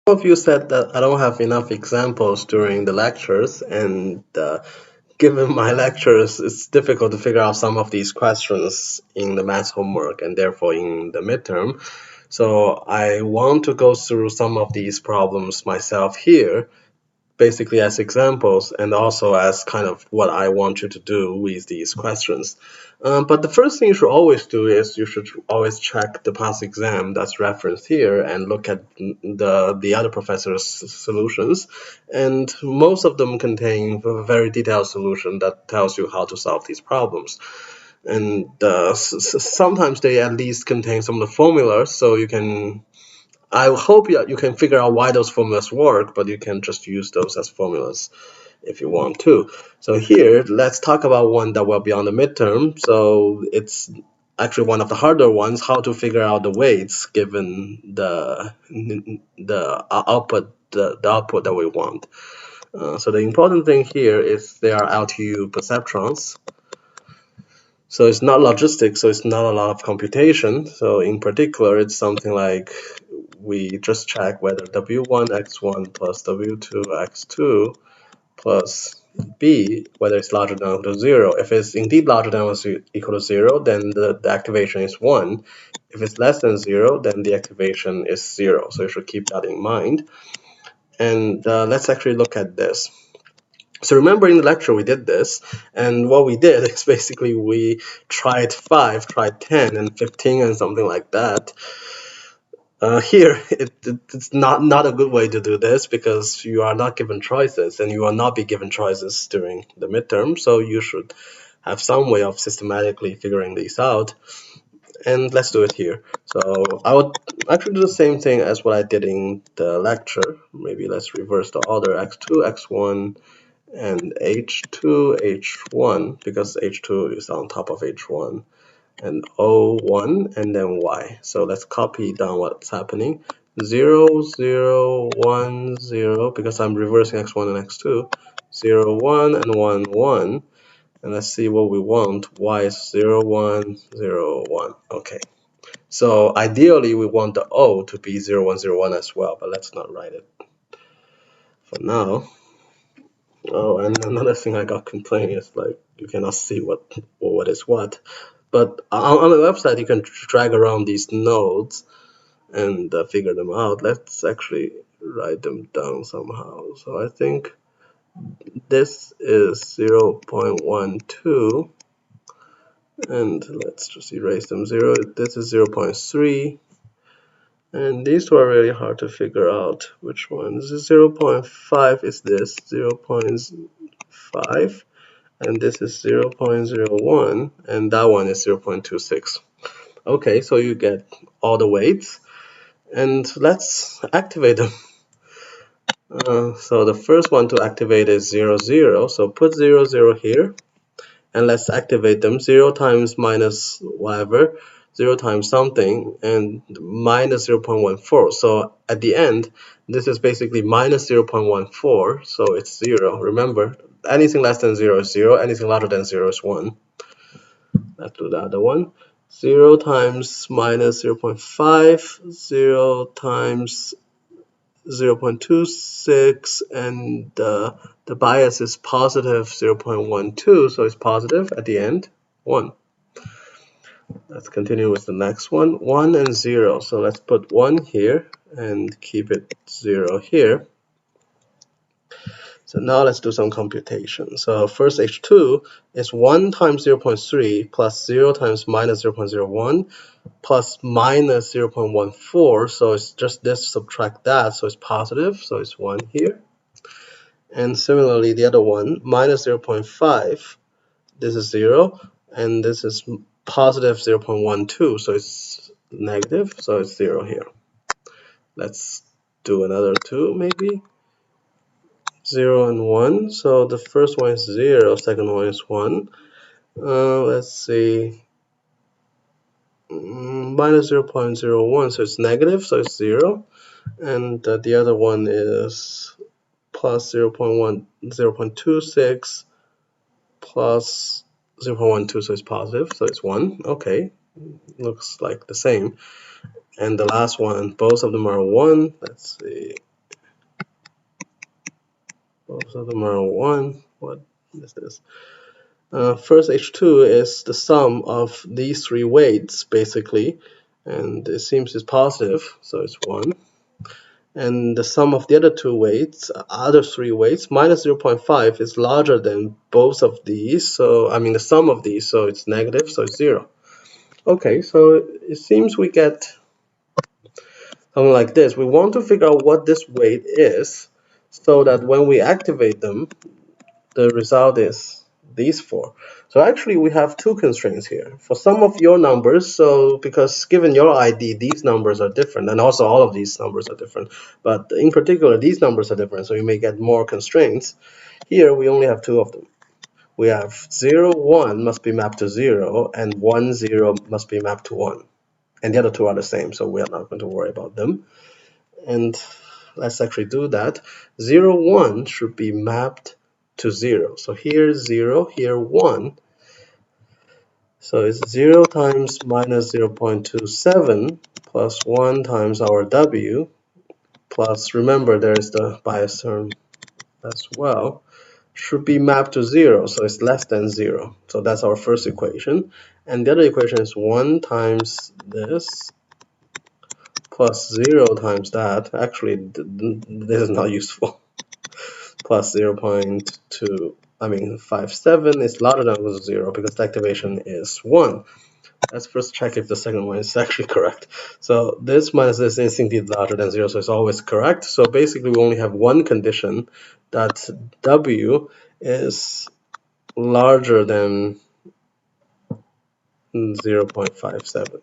Some of you said that I don't have enough examples during the lectures, and given my lectures, it's difficult to figure out some of these questions in the math homework and therefore in the midterm. So I want to go through some of these problems myself here, basically as examples and also as kind of what I want you to do with these questions. But the first thing you should always do is you should always check the past exam that's referenced here and look at the other professor's solutions. And most of them contain a very detailed solution that tells you how to solve these problems. And sometimes they at least contain some of the formulas, so you can I hope you can figure out why those formulas work, but you can just use those as formulas if you want to. So here, let's talk about one that will be on the midterm. So it's actually one of the harder ones, how to figure out the weights given the output the output that we want. So the important thing here is they are LTU perceptrons. So it's not logistics, so it's not a lot of computation. So in particular, it's something like we just check whether W1x1 plus W2x2 plus B, whether it's larger than or equal to 0. If it's indeed larger than or equal to 0, then the activation is 1. If it's less than 0, then the activation is 0. So you should keep that in mind. And let's actually look at this. So remember in the lecture we did this, and what we did is basically we tried 5, tried 10, and 15, and something like that. Here, it's not a good way to do this because you are not given choices, and you will not be given choices during the midterm, so you should have some way of systematically figuring these out. And let's do it here. So I would actually do the same thing as what I did in the lecture. Maybe let's reverse the order, x2, x1, and h2, h1, because h2 is on top of h1, and o1, and then y. So let's copy down what's happening. 0, 0, 1, 0, because I'm reversing x1 and x2. 0, 1, and 1, 1. And let's see what we want. Y is 0, 1, 0, 1. Okay. So ideally, we want the O to be 0, 1, 0, 1 as well, but let's not write it for now. Oh, and another thing I got complaining is like you cannot see what is what. But on the website, you can drag around these nodes and figure them out. Let's actually write them down somehow. So I think this is 0.12, and let's just erase them. This is 0.3. And these two are really hard to figure out which one. This is 0.5 is this, 0.5, and this is 0.01, and that one is 0.26. Okay, so you get all the weights, and let's activate them. So the first one to activate is 0, 0, so put 0, 0 here, and let's activate them. 0 times minus whatever, 0 times something, and minus 0.14. So at the end, this is basically minus 0.14, so it's 0. Remember, anything less than 0 is 0, anything larger than 0 is 1. Let's do the other one. 0 times minus 0.5, 0 times 0.26, and the bias is positive 0.12, so it's positive at the end, 1. Let's continue with the next one, 1 and 0. So let's put 1 here and keep it 0 here. So now let's do some computation. So first H2 is 1 times 0.3 plus 0 times minus 0.01 plus minus 0.14. So it's just this, subtract that, so it's positive, so it's 1 here. And similarly, the other one, minus 0.5, this is 0, and this is positive 0.12, so it's negative, so it's 0 here. Let's do another 2, maybe. 0 and 1, so the first one is 0, second one is 1. Let's see, minus 0.01, so it's negative, so it's 0. And the other one is plus 0.26 plus 0.12, so it's positive, so it's 1. Okay, looks like the same. And the last one, both of them are 1. Let's see, of them are 1. What is this? First H2 is the sum of these 3 weights, basically, and it seems it's positive, so it's 1. And the sum of the other 2 weights, other 3 weights, minus 0.5 is larger than both of these, so I mean the sum of these, so it's negative, so it's 0. Okay, so it seems we get something like this. We want to figure out what this weight is, so that when we activate them, the result is these 4. So actually we have 2 constraints here. For some of your numbers, so because given your ID, these numbers are different, and also all of these numbers are different, but in particular these numbers are different, so you may get more constraints. Here we only have 2 of them. We have 0, 1 must be mapped to 0, and 1, 0 must be mapped to 1. And the other 2 are the same, so we are not going to worry about them. And let's actually do that. 0, 1 should be mapped to 0. So here 0, here 1. So it's 0 times minus 0.27 plus 1 times our W plus, remember there is the bias term as well, should be mapped to 0. So it's less than 0. So that's our first equation. And the other equation is 1 times this plus 0 times that. Actually, this is not useful. Plus 0.57 is larger than equal to 0 because the activation is 1. Let's first check if the second one is actually correct. So this minus this is indeed larger than 0, so it's always correct. So basically we only have one condition, that W is larger than 0.57.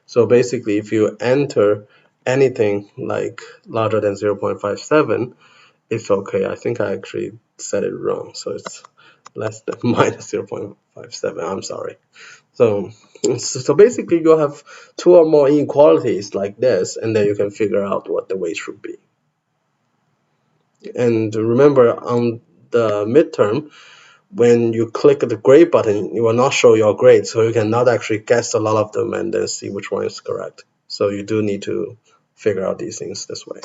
So basically if you enter anything like larger than 0.57, it's okay. I think I actually said it wrong. So it's less than minus 0.57. I'm sorry. So basically you have 2 or more inequalities like this, and then you can figure out what the weight should be. And remember, on the midterm, when you click the grade button, it will not show your grade, so you cannot actually guess a lot of them and then see which one is correct. So you do need to figure out these things this way.